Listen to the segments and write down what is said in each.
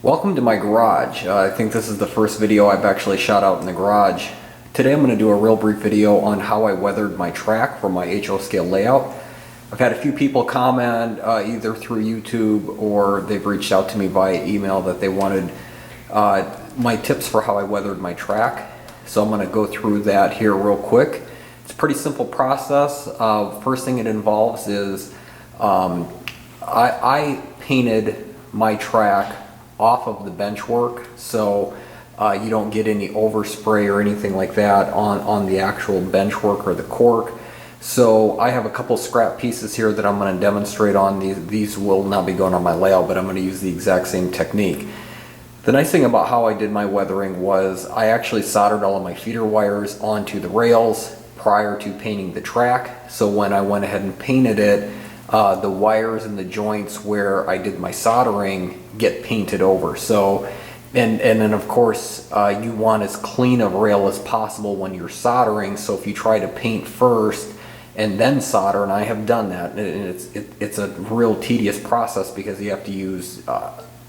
Welcome to my garage. I think this is the first video I've actually shot out in the garage. Today I'm going to do a real brief video on how I weathered my track for my HO scale layout. I've had a few people comment either through YouTube or they've reached out to me via email that they wanted my tips for how I weathered my track. So I'm going to go through that here real quick. It's a pretty simple process. First thing it involves is I painted my track off of the bench work, so you don't get any overspray or anything like that on the actual bench work or the cork. So I have a couple scrap pieces here that I'm going to demonstrate on. These will not be going on my layout, but I'm going to use the exact same technique. The nice thing about how I did my weathering was I actually soldered all of my feeder wires onto the rails prior to painting the track. So when I went ahead and painted it, the wires and the joints where I did my soldering get painted over. So, and then of course you want as clean of rail as possible when you're soldering. So if you try to paint first and then solder, and I have done that, and it's a real tedious process because you have to use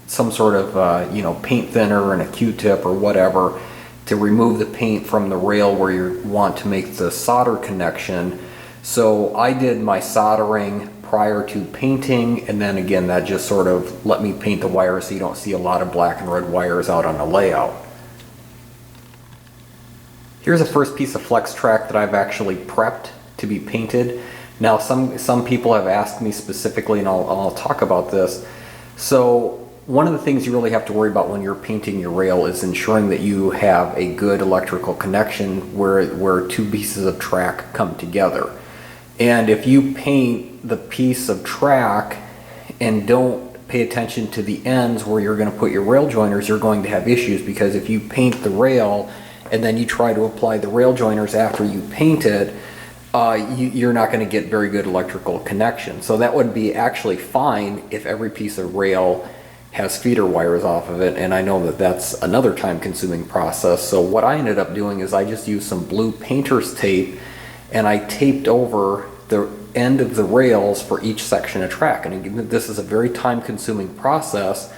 some sort of paint thinner and a Q-tip or whatever to remove the paint from the rail where you want to make the solder connection. So I did my soldering prior to painting, and then again that just sort of let me paint the wires so you don't see a lot of black and red wires out on the layout. Here's a first piece of flex track that I've actually prepped to be painted. Now some people have asked me specifically, and I'll talk about this. So one of the things you really have to worry about when you're painting your rail is ensuring that you have a good electrical connection where two pieces of track come together. And if you paint the piece of track and don't pay attention to the ends where you're going to put your rail joiners, you're going to have issues, because if you paint the rail and then you try to apply the rail joiners after you paint it, you're not going to get very good electrical connection. So that would be actually fine if every piece of rail has feeder wires off of it, and I know that that's another time-consuming process. So what I ended up doing is I just used some blue painter's tape and I taped over the end of the rails for each section of track. And again, this is a very time-consuming process,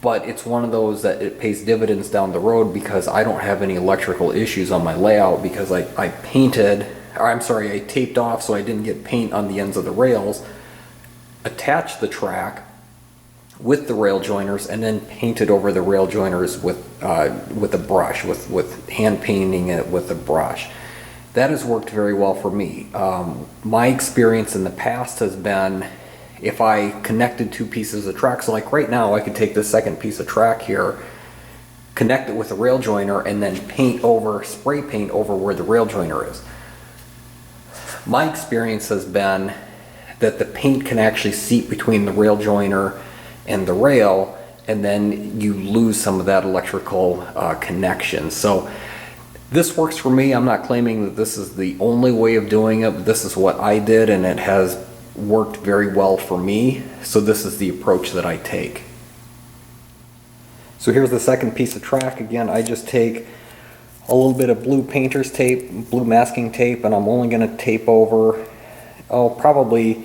but it's one of those that it pays dividends down the road because I don't have any electrical issues on my layout because I taped off so I didn't get paint on the ends of the rails, attached the track with the rail joiners, and then painted over the rail joiners with a brush, with hand painting it with a brush. That has worked very well for me. My experience in the past has been if I connected two pieces of track, so like right now I could take this second piece of track here, connect it with a rail joiner, and then spray paint over where the rail joiner is. My experience has been that the paint can actually seep between the rail joiner and the rail, and then you lose some of that electrical connection. So this works for me. I'm not claiming that this is the only way of doing it, but this is what I did and it has worked very well for me. So this is the approach that I take. So here's the second piece of track. Again, I just take a little bit of blue painter's tape, blue masking tape, and I'm only going to tape over, probably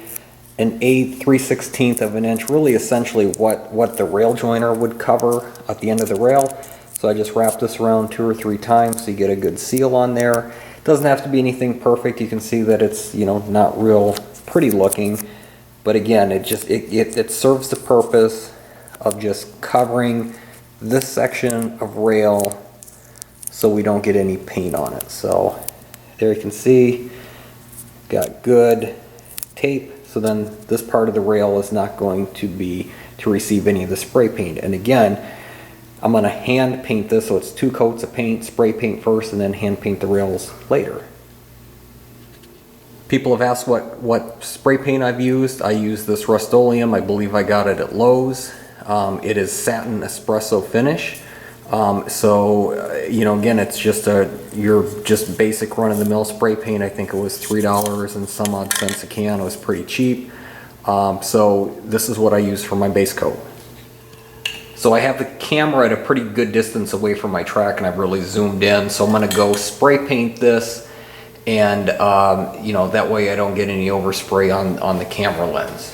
an 3/16 of an inch, really essentially what the rail joiner would cover at the end of the rail. So I just wrap this around 2 or 3 times so you get a good seal on there. It doesn't have to be anything perfect. You can see that it's not real pretty looking, but again it serves the purpose of just covering this section of rail so we don't get any paint on it. So there you can see, got good tape. So then this part of the rail is not going to receive any of the spray paint. And again, I'm going to hand paint this, so it's 2 coats of paint, spray paint first, and then hand paint the rails later. People have asked what spray paint I've used. I use this Rust-Oleum. I believe I got it at Lowe's. It is satin espresso finish. Again, it's just your basic run-of-the-mill spray paint. I think it was $3 and some odd cents a can. It was pretty cheap. So this is what I use for my base coat. So I have the camera at a pretty good distance away from my track, and I've really zoomed in. So I'm going to go spray paint this, and that way I don't get any overspray on the camera lens.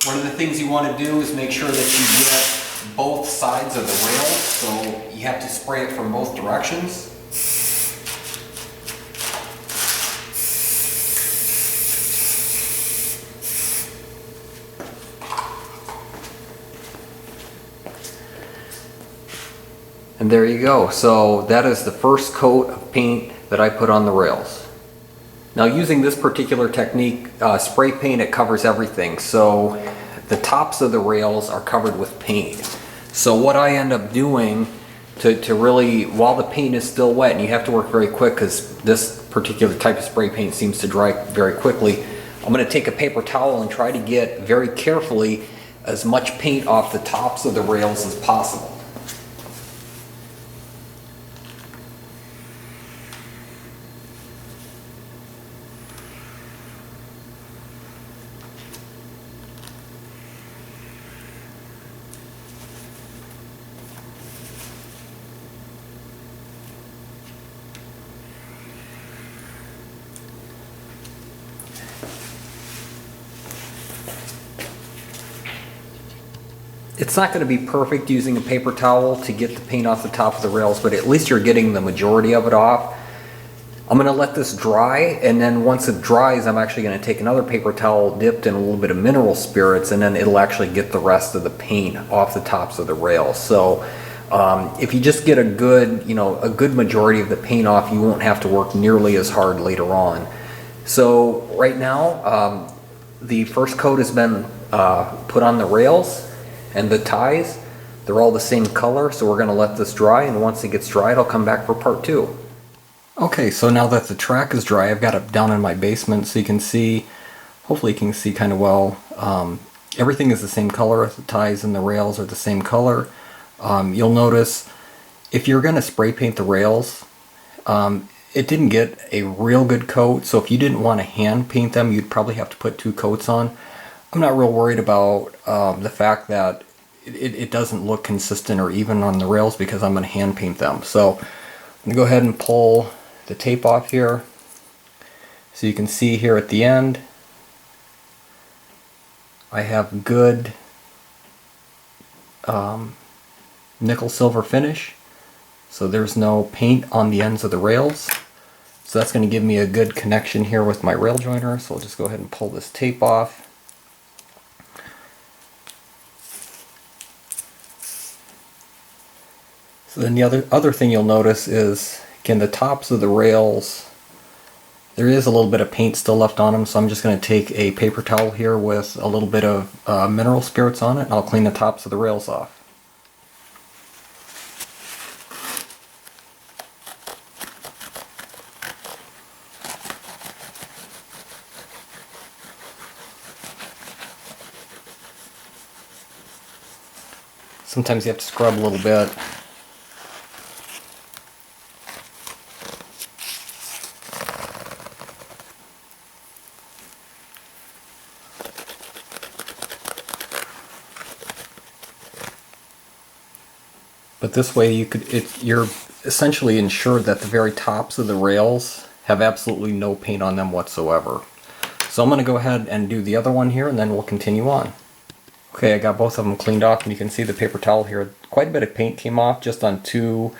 One of the things you want to do is make sure that you get both sides of the rail, so you have to spray it from both directions. And there you go. So that is the first coat of paint that I put on the rails. Now, using this particular technique, spray paint, it covers everything. So the tops of the rails are covered with paint. So what I end up doing to really, while the paint is still wet, and you have to work very quick because this particular type of spray paint seems to dry very quickly, I'm going to take a paper towel and try to get very carefully as much paint off the tops of the rails as possible. It's not going to be perfect using a paper towel to get the paint off the top of the rails, but at least you're getting the majority of it off. I'm going to let this dry, and then once it dries, I'm actually going to take another paper towel dipped in a little bit of mineral spirits, and then it'll actually get the rest of the paint off the tops of the rails. So if you just get a good majority of the paint off, you won't have to work nearly as hard later on. So right now, the first coat has been put on the rails. And the ties, they're all the same color, so we're going to let this dry, and once it gets dried, I'll come back for part 2. Okay, so now that the track is dry, I've got it down in my basement so you can see, hopefully you can see kind of well, everything is the same color, the ties and the rails are the same color. You'll notice, if you're going to spray paint the rails, it didn't get a real good coat, so if you didn't want to hand paint them, you'd probably have to put 2 coats on. I'm not real worried about the fact that it doesn't look consistent or even on the rails because I'm going to hand paint them. So I'm going to go ahead and pull the tape off here. So you can see here at the end, I have good nickel silver finish. So there's no paint on the ends of the rails. So that's going to give me a good connection here with my rail joiner. So I'll just go ahead and pull this tape off. So then the other thing you'll notice is, again, the tops of the rails, there is a little bit of paint still left on them, so I'm just going to take a paper towel here with a little bit of mineral spirits on it, and I'll clean the tops of the rails off. Sometimes you have to scrub a little bit. But this way you're essentially ensured that the very tops of the rails have absolutely no paint on them whatsoever. So I'm going to go ahead and do the other one here, and then we'll continue on. Okay, I got both of them cleaned off, and you can see the paper towel here. Quite a bit of paint came off just on 2,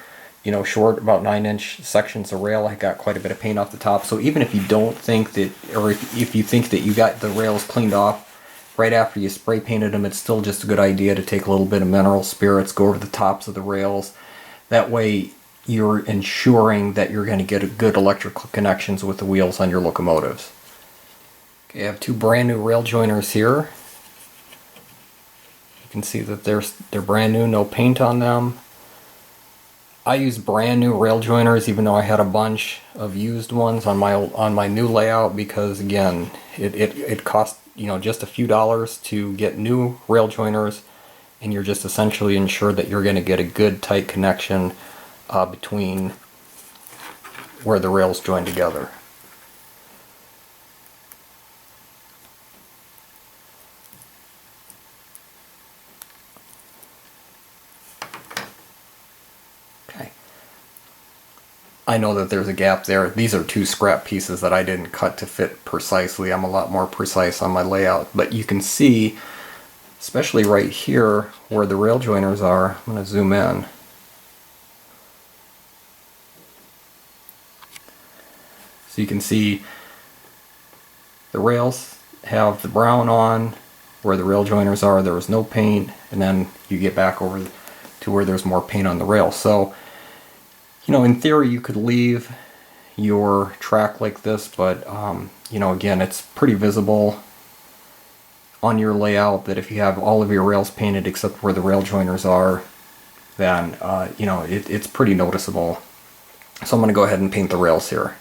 short, about 9-inch sections of rail. I got quite a bit of paint off the top. So even if you don't think that, or if you think that you got the rails cleaned off right after you spray painted them, it's still just a good idea to take a little bit of mineral spirits, go over the tops of the rails. That way you're ensuring that you're going to get a good electrical connections with the wheels on your locomotives. Okay, I have 2 brand new rail joiners here. You can see that they're brand new, no paint on them. I use brand new rail joiners, even though I had a bunch of used ones on my new layout, because again, it cost just a few dollars to get new rail joiners, and you're just essentially ensured that you're going to get a good tight connection between where the rails join together. Okay. I know that there's a gap there. These are 2 scrap pieces that I didn't cut to fit precisely. I'm a lot more precise on my layout, but you can see especially right here where the rail joiners are. I'm going to zoom in. So you can see the rails have the brown on where the rail joiners are. There was no paint, and then you get back over to where there's more paint on the rail. So, you know, in theory you could leave your track like this, but you know, again, it's pretty visible on your layout that if you have all of your rails painted except where the rail joiners are, then you know, it's pretty noticeable. So I'm going to go ahead and paint the rails here.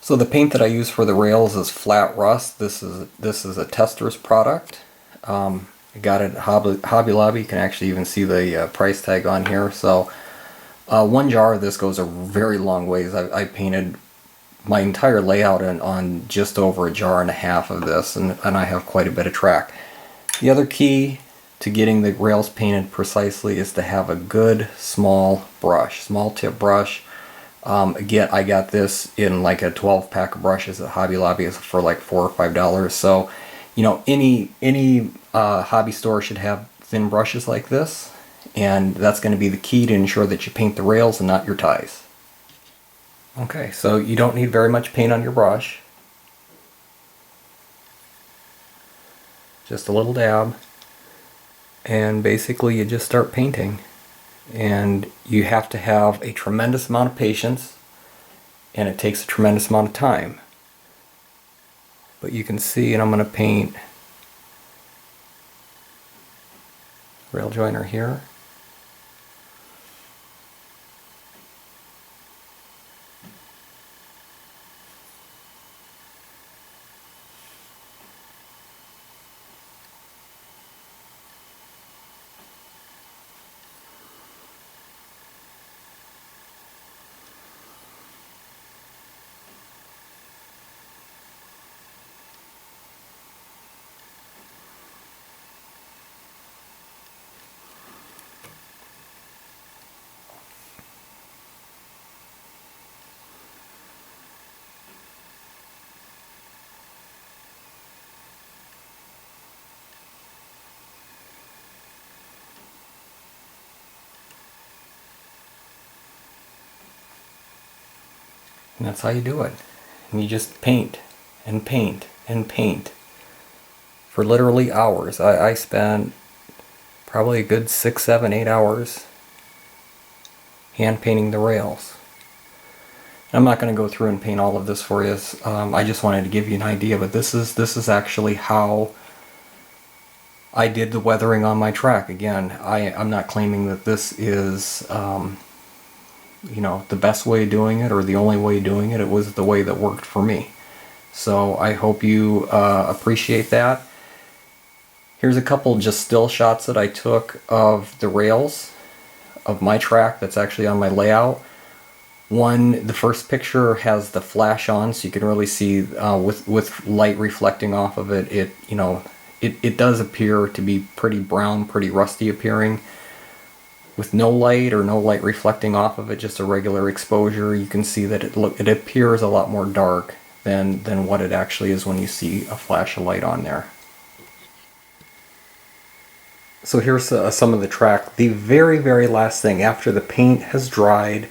So the paint that I use for the rails is Flat Rust. This is a Tester's product. I got it at Hobby Lobby. You can actually even see the price tag on here. So one jar of this goes a very long ways. I painted my entire layout on just over a jar and a half of this, and I have quite a bit of track. The other key to getting the rails painted precisely is to have a good small brush, small tip brush. Again, I got this in like a 12-pack of brushes at Hobby Lobby for like $4 or $5. So, you know, any hobby store should have thin brushes like this, and that's going to be the key to ensure that you paint the rails and not your ties. Okay, so you don't need very much paint on your brush. Just a little dab, and basically you just start painting. And you have to have a tremendous amount of patience, and it takes a tremendous amount of time. But you can see, and I'm going to paint rail joiner here. And that's how you do it. And you just paint and paint and paint for literally hours. I spent probably a good 6, 7, 8 hours hand painting the rails. I'm not going to go through and paint all of this for you. I just wanted to give you an idea, but this is actually how I did the weathering on my track. Again, I'm not claiming that this is you know, the best way of doing it or the only way of doing it. It was the way that worked for me. So I hope you appreciate that. Here's a couple just still shots that I took of the rails of my track that's actually on my layout. The first picture has the flash on, so you can really see with light reflecting off of it, it does appear to be pretty brown, pretty rusty appearing. With no light or no light reflecting off of it, just a regular exposure, you can see that it appears a lot more dark than what it actually is when you see a flash of light on there. So here's some of the track. The very, very last thing after the paint has dried,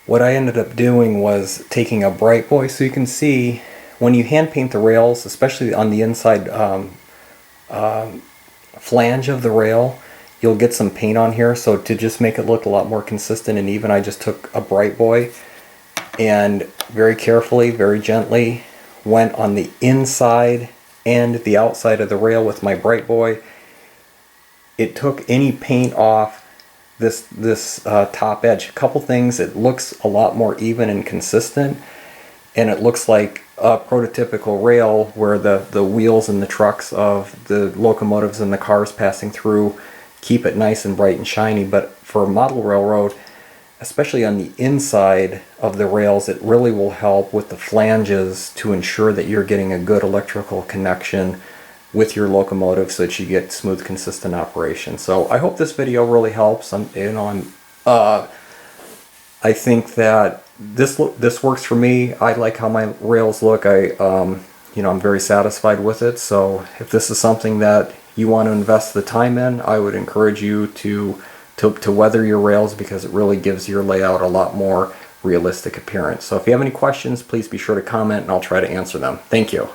what I ended up doing was taking a bright boy. So you can see when you hand paint the rails, especially on the inside flange of the rail, you'll get some paint on here. So to just make it look a lot more consistent and even, I just took a bright boy and very carefully, very gently went on the inside and the outside of the rail with my bright boy. It took any paint off this top edge. A couple things, it looks a lot more even and consistent, and it looks like a prototypical rail where the wheels and the trucks of the locomotives and the cars passing through keep it nice and bright and shiny. But for a model railroad, especially on the inside of the rails, it really will help with the flanges to ensure that you're getting a good electrical connection with your locomotive so that you get smooth, consistent operation. So I hope this video really helps. I think that this works for me. I like how my rails look. you know, I'm very satisfied with it. So if this is something that you want to invest the time in, I would encourage you to weather your rails, because it really gives your layout a lot more realistic appearance. So if you have any questions, please be sure to comment and I'll try to answer them. Thank you.